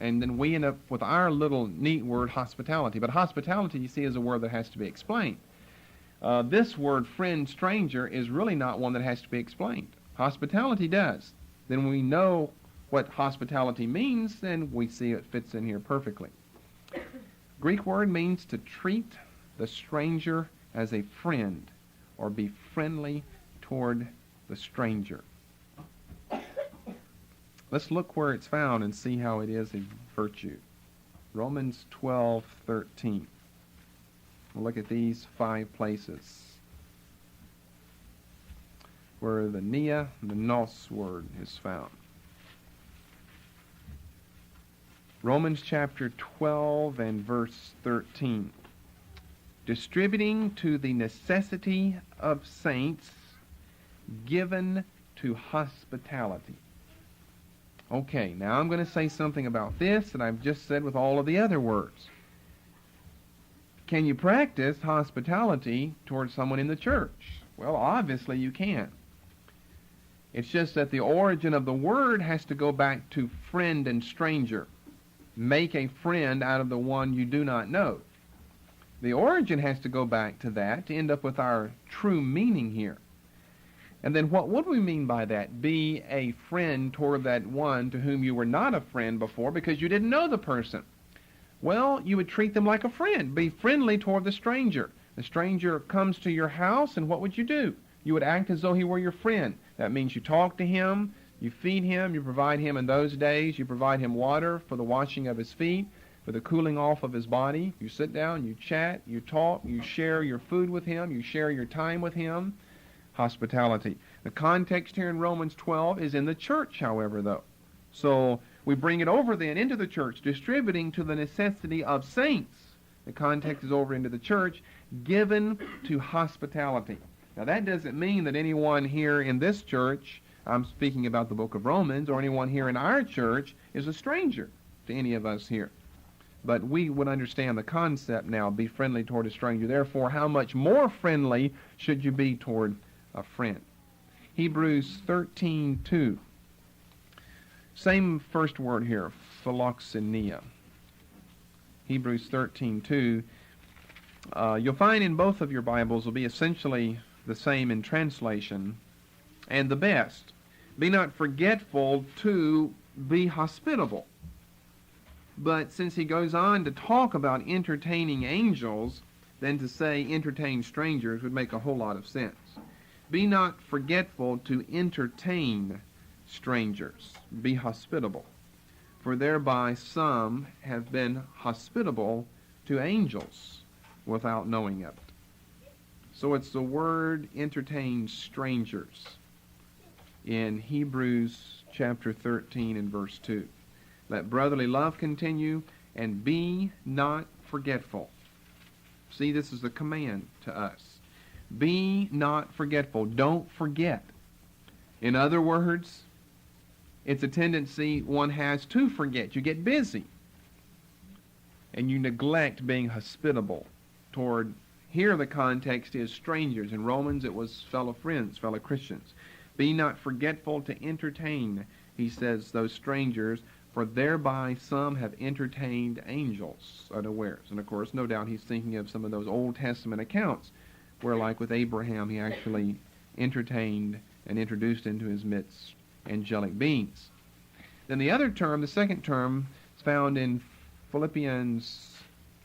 And then we end up with our little neat word, hospitality. But hospitality, you see, is a word that has to be explained. This word, friend, stranger, is really not one that has to be explained. Hospitality does. Then we know what hospitality means, then we see it fits in here perfectly. Greek word means to treat the stranger as a friend, or be friendly toward the stranger. Let's look where it's found and see how it is a virtue. Romans 12:13. We'll look at these 5 places where the nia, the nos word is found. Romans chapter 12 and verse 13. Distributing to the necessity of saints, given to hospitality. Okay, now I'm going to say something about this that I've just said with all of the other words. Can you practice hospitality towards someone in the church? Well, obviously you can. It's just that the origin of the word has to go back to friend and stranger. Make a friend out of the one you do not know. The origin has to go back to that to end up with our true meaning here. And then what would we mean by that? Be a friend toward that one to whom you were not a friend before because you didn't know the person. Well, you would treat them like a friend. Be friendly toward the stranger. The stranger comes to your house, and what would you do? You would act as though he were your friend. That means you talk to him, you feed him, you provide him in those days, you provide him water for the washing of his feet, for the cooling off of his body. You sit down, you chat, you talk, you share your food with him, you share your time with him. Hospitality. The context here in Romans 12 is in the church, however, though. So we bring it over then into the church, distributing to the necessity of saints. The context is over into the church, given to hospitality. Now that doesn't mean that anyone here in this church, I'm speaking about the book of Romans, or anyone here in our church is a stranger to any of us here. But we would understand the concept now, be friendly toward a stranger. Therefore, how much more friendly should you be toward a friend? Hebrews 13:2. Same first word here, philoxenia. Hebrews 13:2. You'll find in both of your Bibles will be essentially the same in translation and the best. Be not forgetful to be hospitable. But since he goes on to talk about entertaining angels, then to say entertain strangers would make a whole lot of sense. Be not forgetful to entertain strangers. Be hospitable. For thereby some have been hospitable to angels. without knowing of it. So it's the word entertain strangers in Hebrews chapter 13 and verse 2. Let brotherly love continue, and be not forgetful. See, this is a command to us. Be not forgetful. Don't forget. In other words, it's a tendency one has to forget. You get busy, and you neglect being hospitable toward, here the context is strangers. In Romans it was fellow friends, fellow Christians. Be not forgetful to entertain, he says, those strangers, for thereby some have entertained angels unawares. And of course, no doubt he's thinking of some of those Old Testament accounts where, like with Abraham, he actually entertained and introduced into his midst angelic beings. Then the other term, the second term, is found in Philippians,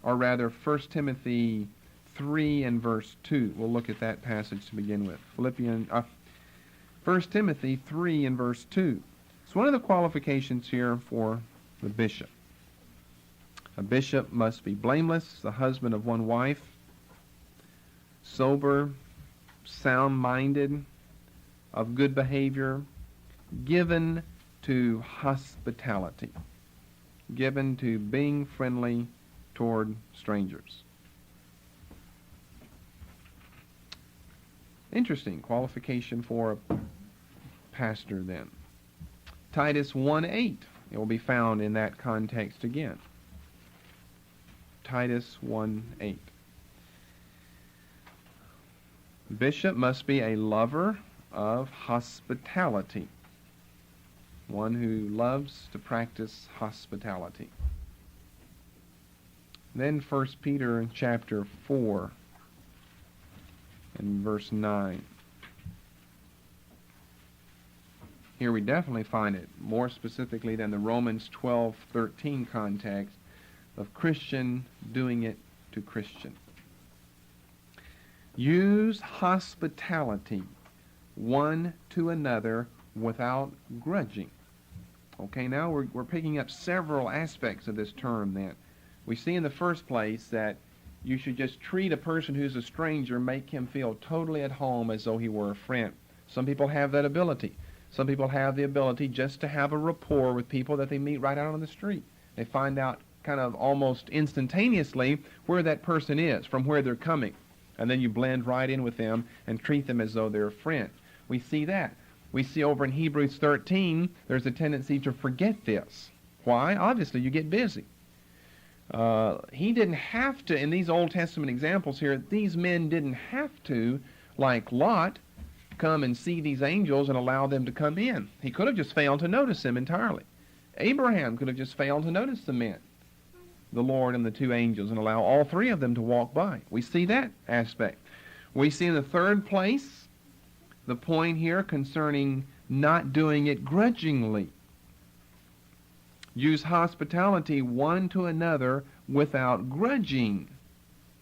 or rather 1 Timothy 3 and verse 2. We'll look at that passage to begin with. 1 Timothy 3 and verse 2. It's one of the qualifications here for the bishop. A bishop must be blameless, the husband of one wife, sober, sound-minded, of good behavior, given to hospitality, given to being friendly toward strangers. Interesting qualification for a pastor then. Titus 1:8. It will be found in that context again. Titus 1:8. Bishop must be a lover of hospitality, one who loves to practice hospitality. Then 1 Peter chapter 4 and verse 9. Here we definitely find it, more specifically than the Romans 12:13 context, of Christian doing it to Christian. Use hospitality one to another without grudging. Okay, now we're picking up several aspects of this term then. We see in the first place that you should just treat a person who's a stranger, make him feel totally at home as though he were a friend. Some people have that ability. Some people have the ability just to have a rapport with people that they meet right out on the street. They find out kind of almost instantaneously where that person is, from where they're coming. And then you blend right in with them and treat them as though they're a friend. We see that. We see over in Hebrews 13, there's a tendency to forget this. Why? Obviously, you get busy. He didn't have to, in these Old Testament examples here, these men didn't have to, like Lot, come and see these angels and allow them to come in. He could have just failed to notice them entirely. Abraham could have just failed to notice the men, the Lord and the two angels, and allow all three of them to walk by. We see that aspect. We see in the third place the point here concerning not doing it grudgingly. Use hospitality one to another without grudging,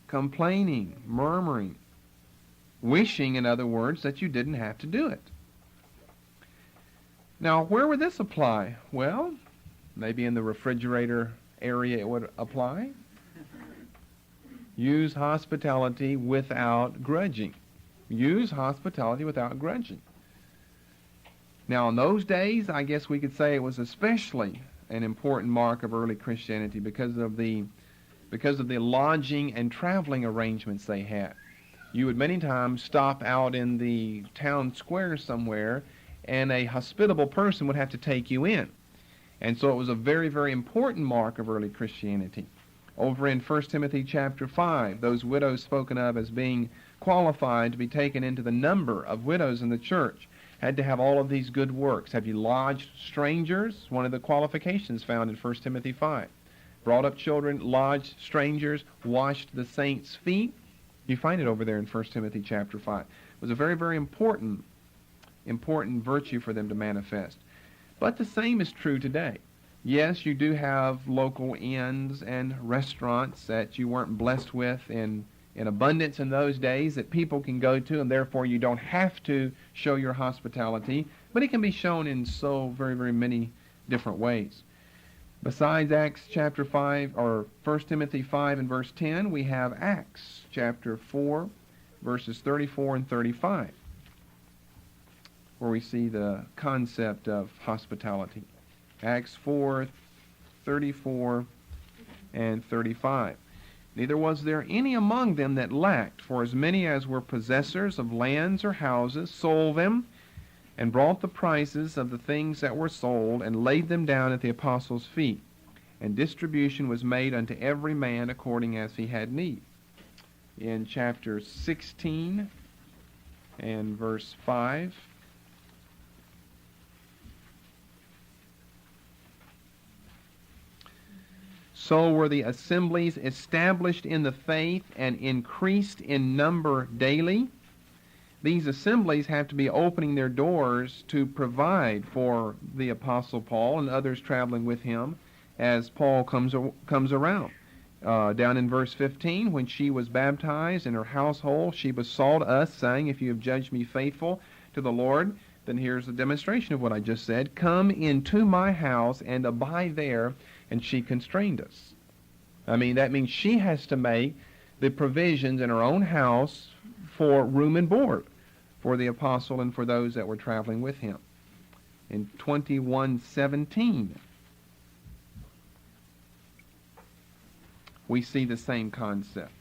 complaining, murmuring, wishing, in other words, that you didn't have to do it. Now, where would this apply? Well, maybe in the refrigerator area it would apply. Use hospitality without grudging. Use hospitality without grudging. Now, in those days, I guess we could say it was especially an important mark of early Christianity because of the lodging and traveling arrangements they had. You would many times stop out in the town square somewhere, and a hospitable person would have to take you in. And so it was a very, very important mark of early Christianity. Over in 1 Timothy chapter 5, those widows spoken of as being qualified to be taken into the number of widows in the church had to have all of these good works. Have you lodged strangers? One of the qualifications found in 1 Timothy 5. Brought up children, lodged strangers, washed the saints' feet. You find it over there in 1 Timothy chapter 5. It was a very, very important virtue for them to manifest. But the same is true today. Yes, you do have local inns and restaurants that you weren't blessed with in abundance in those days that people can go to, and therefore you don't have to show your hospitality, but it can be shown in so very, very many different ways. Besides Acts chapter 5, or 1 Timothy 5 and verse 10, we have Acts chapter 4, verses 34 and 35, where we see the concept of hospitality. Acts 4, 34 and 35. Neither was there any among them that lacked, for as many as were possessors of lands or houses sold them, and brought the prices of the things that were sold, and laid them down at the apostles' feet. And distribution was made unto every man according as he had need. In chapter 16 and verse 5, so were the assemblies established in the faith and increased in number daily. These assemblies have to be opening their doors to provide for the Apostle Paul and others traveling with him as Paul comes around. Down in verse 15, when she was baptized in her household, she besought us, saying, if you have judged me faithful to the Lord, then here's a demonstration of what I just said. Come into my house and abide there. And she constrained us. I mean, that means she has to make the provisions in her own house for room and board for the apostle and for those that were traveling with him. In 21:17, we see the same concept.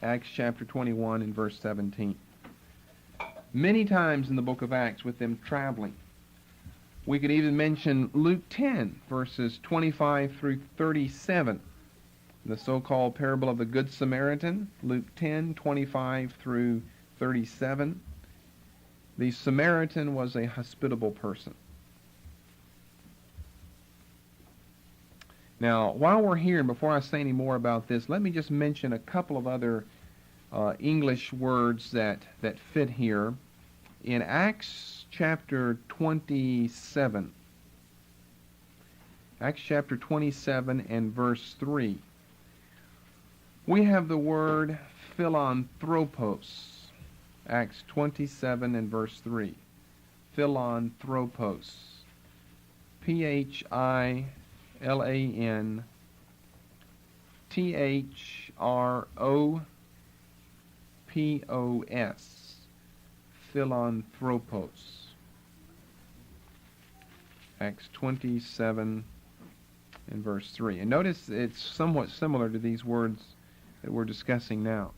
Acts chapter 21 and verse 17. Many times in the book of Acts with them traveling. We could even mention Luke 10, verses 25 through 37, the so-called parable of the Good Samaritan, Luke 10, 25 through 37. The Samaritan was a hospitable person. Now, while we're here, and before I say any more about this, let me just mention a couple of other English words that fit here. In Acts chapter 27, Acts chapter 27 and verse 3, we have the word philanthropos. Acts 27 and verse 3. Philanthropos. Philanthropos. Philanthropos. Acts 27 and verse 3. And notice it's somewhat similar to these words that we're discussing now.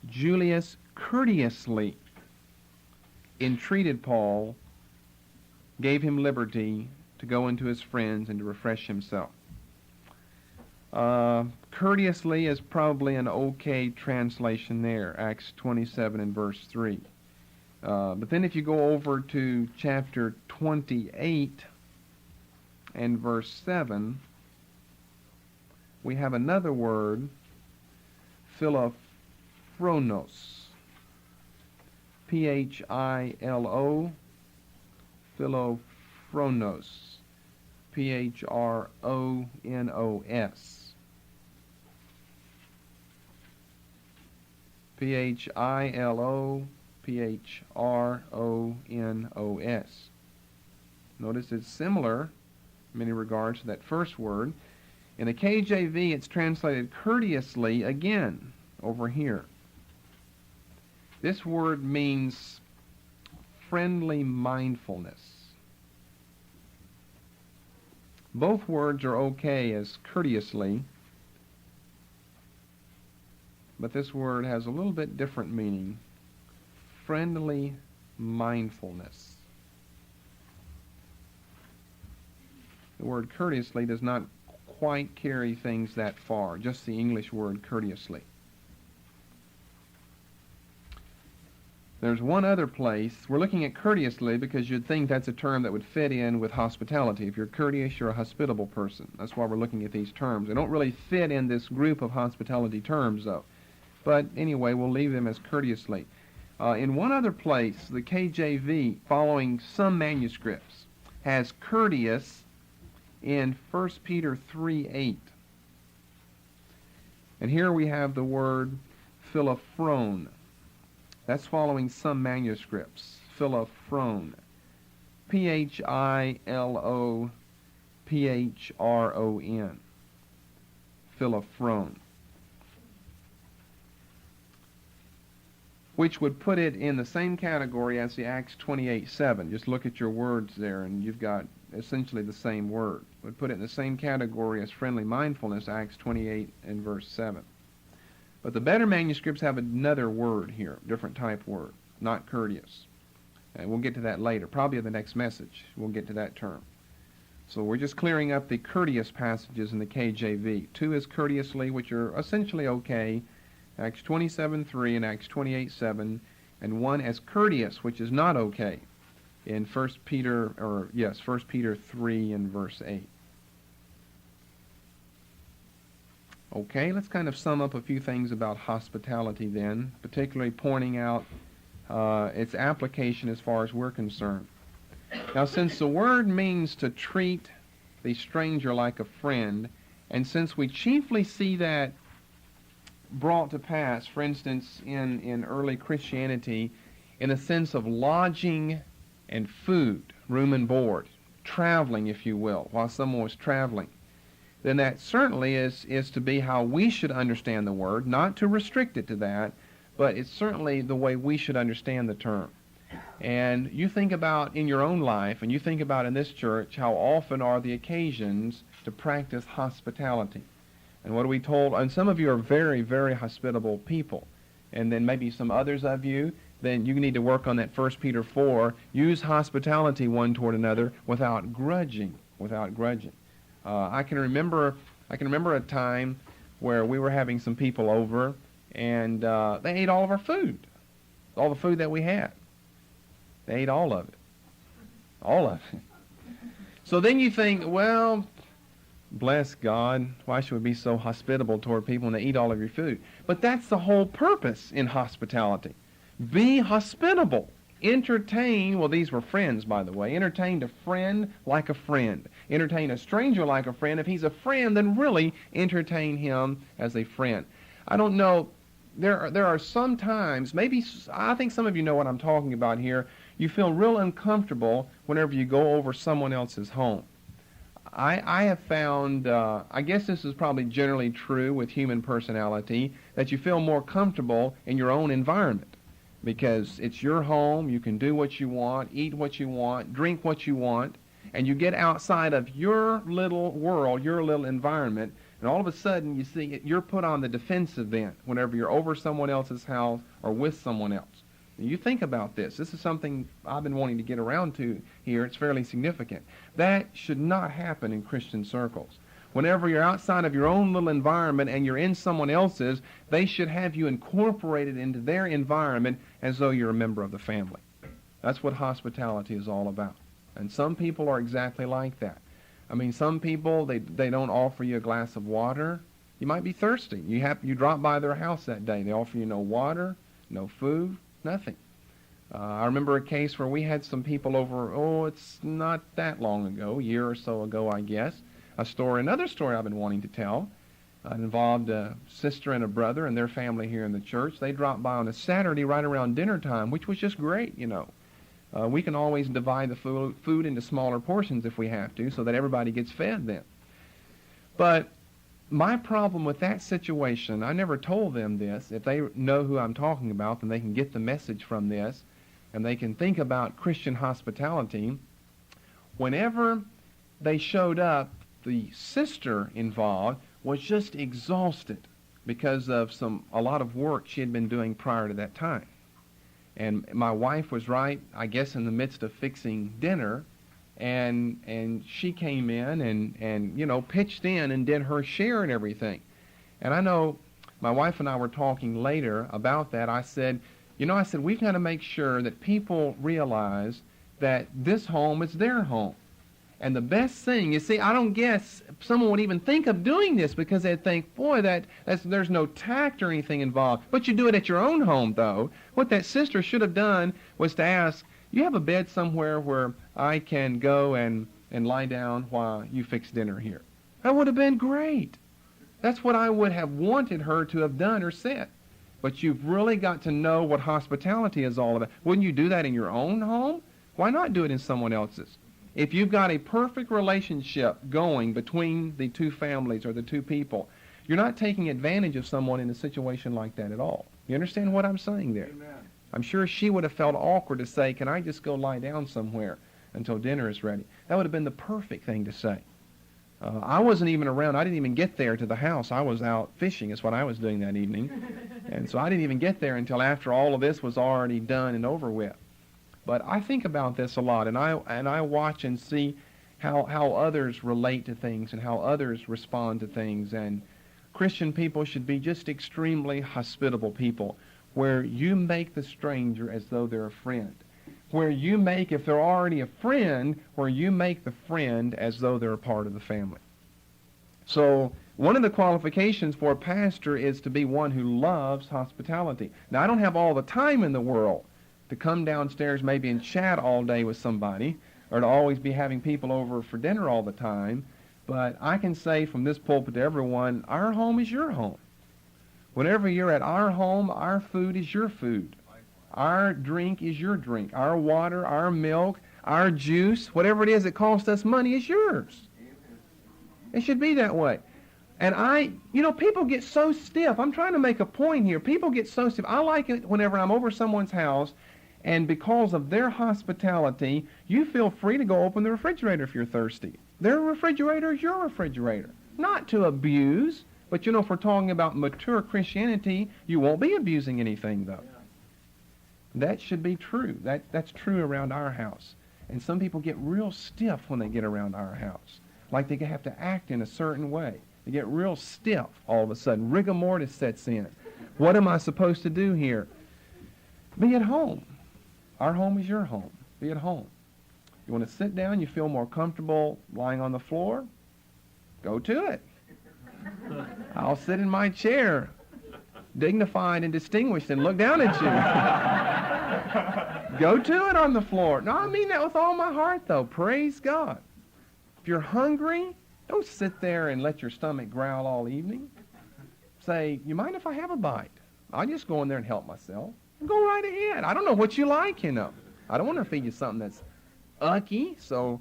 Julius courteously entreated Paul, gave him liberty to go into his friends and to refresh himself. Courteously is probably an okay translation there, Acts 27 and verse 3. But then if you go over to chapter 28 and verse 7, we have another word, philophronos. Philo, philophronos. Phronos. Philo, Notice it's similar in many regards to that first word. In the KJV, it's translated courteously again over here. This word means friendly mindfulness. Both words are okay as courteously, but this word has a little bit different meaning. Friendly mindfulness. The word courteously does not quite carry things that far, just the English word courteously. There's one other place. We're looking at courteously because you'd think that's a term that would fit in with hospitality. If you're courteous, you're a hospitable person. That's why we're looking at these terms. They don't really fit in this group of hospitality terms, though. But anyway, we'll leave them as courteously. In one other place, the KJV, following some manuscripts, has courteous in 1 Peter 3:8. And here we have the word philophrone. That's following some manuscripts. Philophrone. Philopphron. Philopphron. Which would put it in the same category as the Acts 28:7. Just look at your words there, and you've got essentially the same word. Would put it in the same category as friendly mindfulness, Acts 28 and verse 7. But the better manuscripts have another word here, different type word, not courteous. And we'll get to that later, probably in the next message. We'll get to that term. So we're just clearing up the courteous passages in the KJV. 2 is courteously, which are essentially okay, Acts 27:3 and Acts 28:7, and 1 as courteous, which is not okay, in 1 Peter 3 and verse 8. Okay, let's kind of sum up a few things about hospitality then, particularly pointing out its application as far as we're concerned. Now, since the word means to treat the stranger like a friend, and since we chiefly see that brought to pass, for instance, in early Christianity, in a sense of lodging and food, room and board, traveling, if you will, while someone was traveling, then that certainly is to be how we should understand the word, not to restrict it to that, but it's certainly the way we should understand the term. And you think about in your own life, and you think about in this church, how often are the occasions to practice hospitality. And what are we told? And some of you are very, very hospitable people. And then maybe some others of you, then you need to work on that 1 Peter 4. Use hospitality one toward another without grudging. I can remember a time where we were having some people over, and they ate all of our food, all the food that we had. They ate all of it. All of it. So then you think, well, bless God, why should we be so hospitable toward people when they eat all of your food? But that's the whole purpose in hospitality. Be hospitable. Entertain, well, these were friends, by the way. Entertain a friend like a friend. Entertain a stranger like a friend. If he's a friend, then really entertain him as a friend. I don't know. There are some times, maybe, I think some of you know what I'm talking about here. You feel real uncomfortable whenever you go over someone else's home. I have found, I guess this is probably generally true with human personality, that you feel more comfortable in your own environment because it's your home. You can do what you want, eat what you want, drink what you want, and you get outside of your little world, your little environment, and all of a sudden you see you're put on the defensive then whenever you're over someone else's house or with someone else. You think about this. This is something I've been wanting to get around to here. It's fairly significant. That should not happen in Christian circles. Whenever you're outside of your own little environment and you're in someone else's, they should have you incorporated into their environment as though you're a member of the family. That's what hospitality is all about. And some people are exactly like that. I mean, some people, they don't offer you a glass of water. You might be thirsty. You drop by their house that day. They offer you no water, no food, nothing. I remember a case where we had some people over, it's not that long ago, a year or so ago, I guess. Another story I've been wanting to tell. It involved a sister and a brother and their family here in the church. They dropped by on a Saturday right around dinner time, which was just great, you know. We can always divide the food into smaller portions if we have to, so that everybody gets fed then. But my problem with that situation, I never told them this. If they know who I'm talking about, then they can get the message from this, and they can think about Christian hospitality. Whenever they showed up, the sister involved was just exhausted because of a lot of work she had been doing prior to that time. And my wife was right, I guess, in the midst of fixing dinner, and she came in and pitched in and did her share and everything. And I know my wife and I were talking later about that. I said, we've got to make sure that people realize that this home is their home. And the best thing, you see, I don't guess someone would even think of doing this because they'd think, boy, there's no tact or anything involved. But you do it at your own home, though. What that sister should have done was to ask, you have a bed somewhere where I can go and lie down while you fix dinner here? That would have been great. That's what I would have wanted her to have done or said. But you've really got to know what hospitality is all about. Wouldn't you do that in your own home? Why not do it in someone else's? If you've got a perfect relationship going between the two families or the two people, you're not taking advantage of someone in a situation like that at all. You understand what I'm saying there? Amen. I'm sure she would have felt awkward to say, can I just go lie down somewhere until dinner is ready? That would have been the perfect thing to say. I wasn't even around. I didn't even get there to the house. I was out fishing is what I was doing that evening. And so I didn't even get there until after all of this was already done and over with. But I think about this a lot, and I watch and see how others relate to things and how others respond to things. And Christian people should be just extremely hospitable people, where you make the stranger as though they're a friend. Where you make, if they're already a friend, where you make the friend as though they're a part of the family. So one of the qualifications for a pastor is to be one who loves hospitality. Now, I don't have all the time in the world to come downstairs maybe and chat all day with somebody, or to always be having people over for dinner all the time, but I can say from this pulpit to everyone, our home is your home. Whenever you're at our home, our food is your food. Our drink is your drink. Our water, our milk, our juice, whatever it is that costs us money is yours. It should be that way. And people get so stiff. I'm trying to make a point here. People get so stiff. I like it whenever I'm over someone's house, and because of their hospitality, you feel free to go open the refrigerator if you're thirsty. Their refrigerator is your refrigerator. Not to abuse, but if we're talking about mature Christianity, you won't be abusing anything, though. That should be true. That's true around our house. And some people get real stiff when they get around our house. Like they have to act in a certain way. They get real stiff all of a sudden. Rigor mortis sets in. What am I supposed to do here? Be at home. Our home is your home. Be at home. You want to sit down, you feel more comfortable lying on the floor? Go to it. I'll sit in my chair, dignified and distinguished, and look down at you. Go to it on the floor. No, I mean that with all my heart, though. Praise God. If you're hungry, don't sit there and let your stomach growl all evening. Say, you mind if I have a bite? I'll just go in there and help myself. Go right ahead. I don't know what you like, I don't want to feed you something that's ucky, so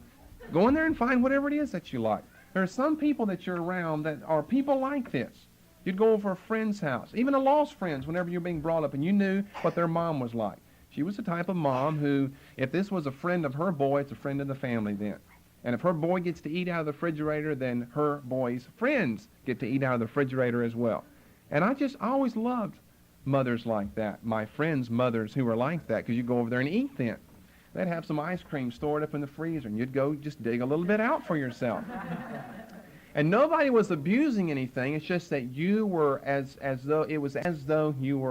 go in there and find whatever it is that you like. There are some people that you're around that are people like this. You'd go over a friend's house, even a lost friend's, whenever you're being brought up, and you knew what their mom was like. She was the type of mom who, if this was a friend of her boy, it's a friend of the family then. And if her boy gets to eat out of the refrigerator, then her boy's friends get to eat out of the refrigerator as well. And I always loved mothers like that, my friends' mothers who were like that, because you go over there and eat then. They'd have some ice cream stored up in the freezer, and you'd go just dig a little bit out for yourself. And nobody was abusing anything. It's just that you were as though you were